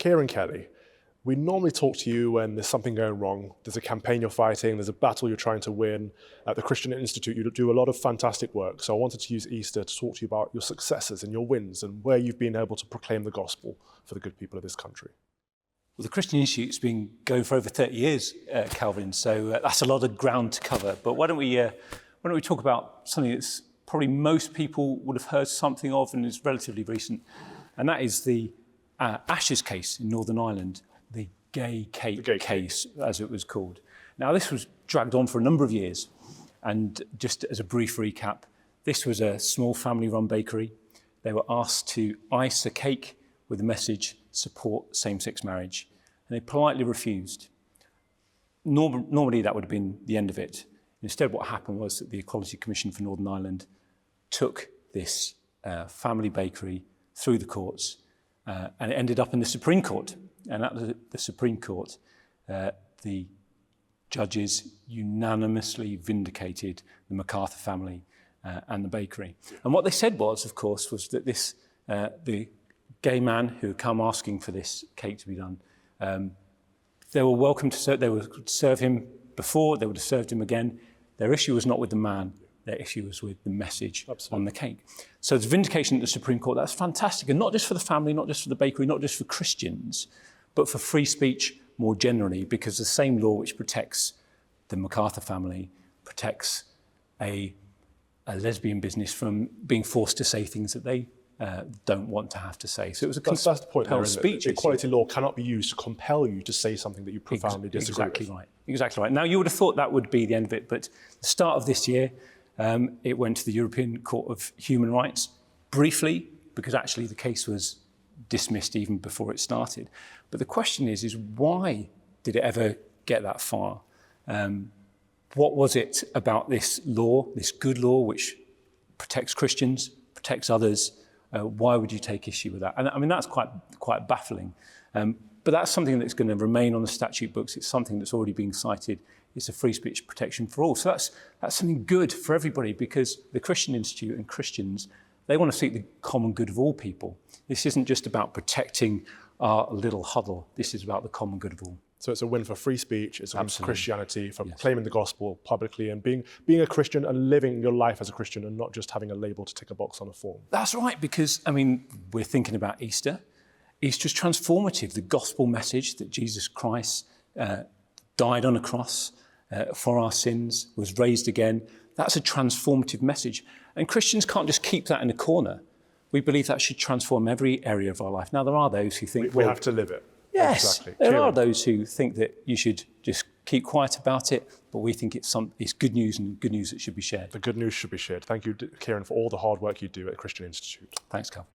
Ciaran Kelly, we normally talk to you when there's something going wrong. There's a campaign you're fighting, there's a battle you're trying to win. At the Christian Institute, you do a lot of fantastic work. So I wanted to use Easter to talk to you about your successes and your wins and where you've been able to proclaim the gospel for the good people of this country. Well, the Christian Institute's been going for over 30 years, Calvin, so that's a lot of ground to cover. But why don't we talk about something that's probably most people would have heard something of and is relatively recent, and that is the Ashes case in Northern Ireland, the gay cake case, as it was called. Now, this was dragged on for a number of years, and just as a brief recap, this was a small family-run bakery. They were asked to ice a cake with the message, support same-sex marriage, and they politely refused. Normally, that would have been the end of it. Instead, what happened was that the Equality Commission for Northern Ireland took this family bakery through the courts, and it ended up in the Supreme Court. And at the Supreme Court, the judges unanimously vindicated the MacArthur family and the bakery. And what they said was, of course, was that this the gay man who had come asking for this cake to be done, they were welcome to serve. They would serve him before. They would have served him again. Their issue was not with the man. Their issue was with the message on the cake. So it's vindication at the Supreme Court. That's fantastic. And not just for the family, not just for the bakery, not just for Christians, but for free speech more generally, because the same law which protects the MacArthur family protects a lesbian business from being forced to say things that they don't want to have to say. So it was a that's the point there, speech. Equality law cannot be used to compel you to say something that you profoundly disagree with. Exactly right. Exactly right. Now, you would have thought that would be the end of it, but the start of this year, it went to the European Court of Human Rights briefly, because actually the case was dismissed even before it started. But the question is why did it ever get that far? What was it about this law, this good law, which protects Christians, protects others? Why would you take issue with that? And I mean, that's quite baffling. But that's something that's going to remain on the statute books. It's something that's already being cited. It's a free speech protection for all. So that's something good for everybody, because the Christian Institute and Christians, they want to seek the common good of all people. This isn't just about protecting our little huddle. This is about the common good of all. So it's a win for free speech, it's a win for Christianity, for proclaiming the gospel publicly and being a Christian and living your life as a Christian and not just having a label to tick a box on a form. That's right, because, I mean, we're thinking about Easter. Easter's transformative. The gospel message that Jesus Christ died on a cross for our sins, was raised again, that's a transformative message. And Christians can't just keep that in a corner. We believe that should transform every area of our life. Now, there are those who think... We have to live it. Yes, exactly. There are those who think that you should just keep quiet about it, but we think it's good news, and good news that should be shared. The good news should be shared. Thank you, Ciaran, for all the hard work you do at Christian Institute. Thanks, Cal.